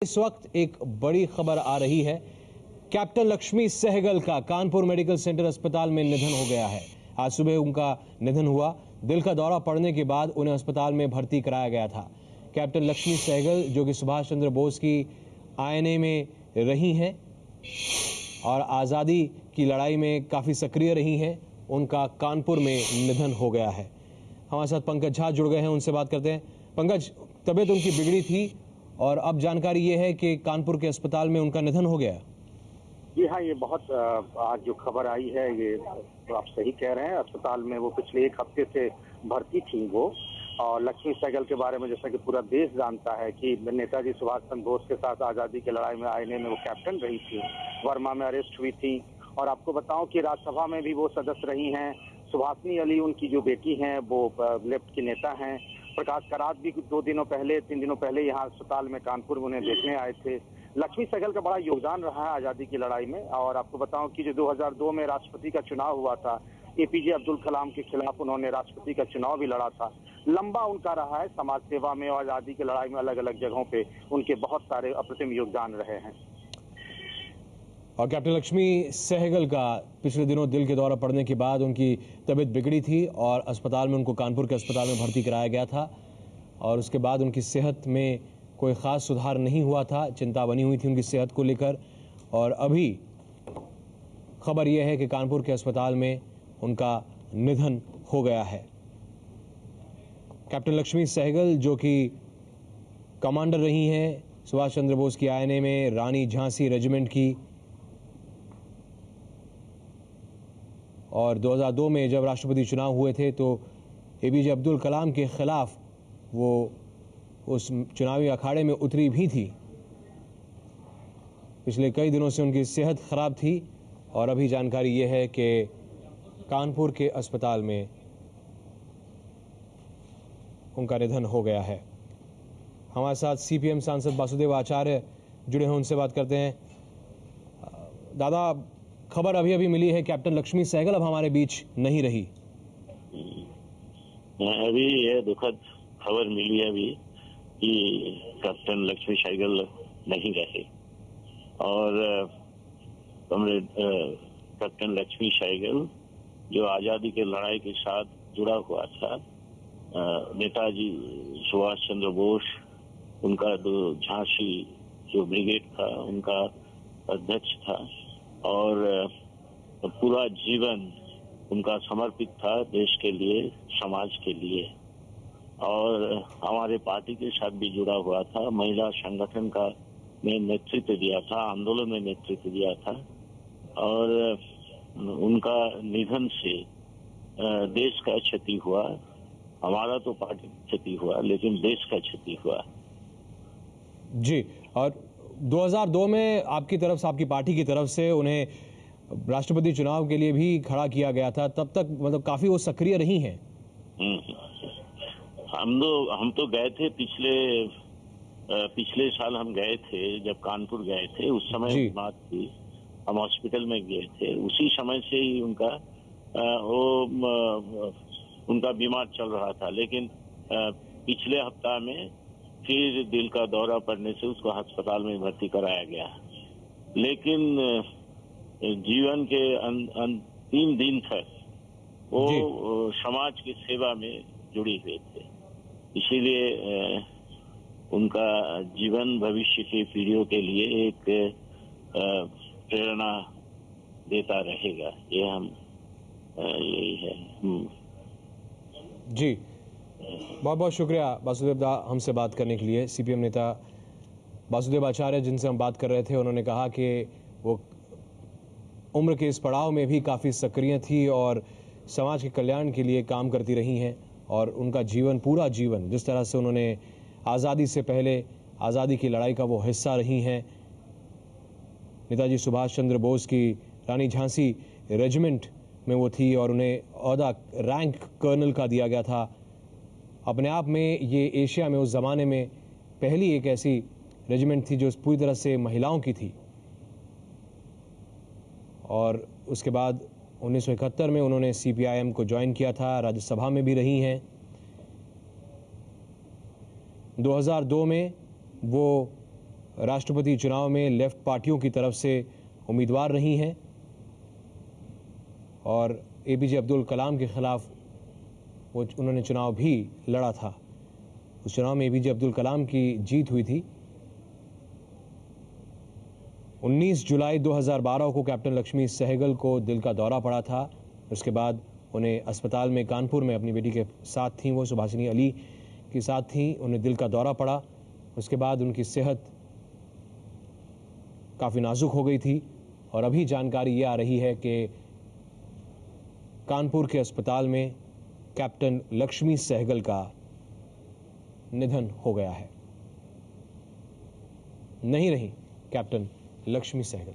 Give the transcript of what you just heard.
इस वक्त एक बड़ी खबर आ रही है। कैप्टन लक्ष्मी सहगल का कानपुर मेडिकल सेंटर अस्पताल में निधन हो गया है। आज सुबह उनका निधन हुआ। दिल का दौरा पड़ने के बाद उन्हें अस्पताल में भर्ती कराया गया था। कैप्टन लक्ष्मी सहगल जो कि सुभाष चंद्र बोस की आईएनए में रही हैं और आज़ादी की लड़ाई में काफ़ी सक्रिय रही हैं, उनका कानपुर में निधन हो गया है। हमारे साथ पंकज झा जुड़ गए हैं, उनसे बात करते हैं। पंकज, तबीयत उनकी बिगड़ी थी और अब जानकारी ये है कि कानपुर के अस्पताल में उनका निधन हो गया। जी हाँ, ये बहुत आज जो खबर आई है ये आप सही कह रहे हैं। अस्पताल में वो पिछले एक हफ्ते से भर्ती थी वो, और लक्ष्मी सहगल के बारे में जैसा कि पूरा देश जानता है कि नेताजी सुभाष चंद्र बोस के साथ आज़ादी की लड़ाई में आईएनए में वो कैप्टन रही थी, वर्मा में अरेस्ट हुई थी। और आपको बताऊं कि राज्यसभा में भी वो सदस्य रही हैं। सुभाषनी अली उनकी जो बेटी हैं वो लेफ्ट की नेता हैं। प्रकाश करात भी 3 दिनों पहले यहाँ अस्पताल में कानपुर में उन्हें देखने आए थे। लक्ष्मी सहगल का बड़ा योगदान रहा है आज़ादी की लड़ाई में। और आपको बताऊं कि जो 2002 में राष्ट्रपति का चुनाव हुआ था, एपीजे अब्दुल कलाम के खिलाफ उन्होंने राष्ट्रपति का चुनाव भी लड़ा था। लंबा उनका रहा है समाज सेवा में और आज़ादी की लड़ाई में अलग अलग जगहों पे उनके बहुत सारे अप्रतिम योगदान रहे हैं। और कैप्टन लक्ष्मी सहगल का पिछले दिनों दिल के दौरा पड़ने के बाद उनकी तबीयत बिगड़ी थी और अस्पताल में उनको कानपुर के अस्पताल में भर्ती कराया गया था और उसके बाद उनकी सेहत में कोई ख़ास सुधार नहीं हुआ था। चिंता बनी हुई थी उनकी सेहत को लेकर और अभी खबर यह है कि कानपुर के अस्पताल में उनका निधन हो गया है। कैप्टन लक्ष्मी सहगल जो कि कमांडर रही हैं सुभाष चंद्र बोस की आईएनए में, रानी झांसी रेजिमेंट की, और 2002 में जब राष्ट्रपति चुनाव हुए थे तो एपीजे अब्दुल कलाम के खिलाफ वो उस चुनावी अखाड़े में उतरी भी थी। पिछले कई दिनों से उनकी सेहत खराब थी और अभी जानकारी ये है कि कानपुर के अस्पताल में उनका निधन हो गया है। हमारे साथ सीपीएम सांसद वासुदेव आचार्य जुड़े हैं, उनसे बात करते हैं। दादा, खबर अभी अभी मिली है कैप्टन लक्ष्मी सहगल अब हमारे बीच नहीं रही। अभी ये दुखद खबर मिली है अभी कि कैप्टन लक्ष्मी सहगल नहीं रहे और कैप्टन लक्ष्मी सहगल जो आज़ादी की लड़ाई के साथ जुड़ा हुआ था, नेताजी सुभाष चंद्र बोस उनका झांसी जो ब्रिगेड था उनका अध्यक्ष था और पूरा जीवन उनका समर्पित था देश के लिए, समाज के लिए, और हमारे पार्टी के साथ भी जुड़ा हुआ था। महिला संगठन का में नेतृत्व दिया था, आंदोलन में नेतृत्व दिया था और उनका निधन से देश का क्षति हुआ। हमारा तो पार्टी का क्षति हुआ लेकिन देश का क्षति हुआ। जी, और 2002 में आपकी तरफ से, आपकी पार्टी की तरफ से उन्हें राष्ट्रपति चुनाव के लिए भी खड़ा किया गया था। तब तक मतलब काफी वो सक्रिय रही हैं। हम तो गए थे पिछले साल हम गए थे, जब कानपुर गए थे उस समय बात थी, हम हॉस्पिटल में गए थे। उसी समय से ही उनका बीमार चल रहा था, लेकिन पिछले हफ्ता में फिर दिल का दौरा पड़ने से उसको अस्पताल में भर्ती कराया गया। लेकिन जीवन के अंतिम दिन तक वो समाज की सेवा में जुड़ी हुई थे, इसीलिए उनका जीवन भविष्य की पीढ़ियों के लिए एक प्रेरणा देता रहेगा। ये हम यही है। जी, बहुत बहुत शुक्रिया वासुदेव दा हमसे बात करने के लिए। सीपीएम नेता वासुदेव आचार्य जिनसे हम बात कर रहे थे, उन्होंने कहा कि वो उम्र के इस पड़ाव में भी काफ़ी सक्रिय थी और समाज के कल्याण के लिए काम करती रही हैं और उनका जीवन, पूरा जीवन, जिस तरह से उन्होंने आज़ादी से पहले आज़ादी की लड़ाई का वो हिस्सा रही हैं। नेताजी सुभाष चंद्र बोस की रानी झांसी रेजिमेंट में वो थी और उन्हें ओहदा रैंक कर्नल का दिया गया था। अपने आप में ये एशिया में उस ज़माने में पहली एक ऐसी रेजिमेंट थी जो पूरी तरह से महिलाओं की थी। और उसके बाद 1971 में उन्होंने सीपीआईएम को ज्वाइन किया था, राज्यसभा में भी रही हैं। 2002 में वो राष्ट्रपति चुनाव में लेफ्ट पार्टियों की तरफ से उम्मीदवार रही हैं और एपीजे अब्दुल कलाम के खिलाफ उन्होंने चुनाव भी लड़ा था। उस चुनाव में एपीजे अब्दुल कलाम की जीत हुई थी। 19 जुलाई 2012 को कैप्टन लक्ष्मी सहगल को दिल का दौरा पड़ा था। उसके बाद उन्हें अस्पताल में कानपुर में अपनी बेटी के साथ थीं, वो सुभाषिनी अली के साथ थीं। उन्हें दिल का दौरा पड़ा। उसके बाद उनकी सेहत काफ़ी नाजुक हो गई थी और अभी जानकारी ये आ रही है कि कानपुर के अस्पताल में कैप्टन लक्ष्मी सहगल का निधन हो गया है। नहीं रही कैप्टन लक्ष्मी सहगल।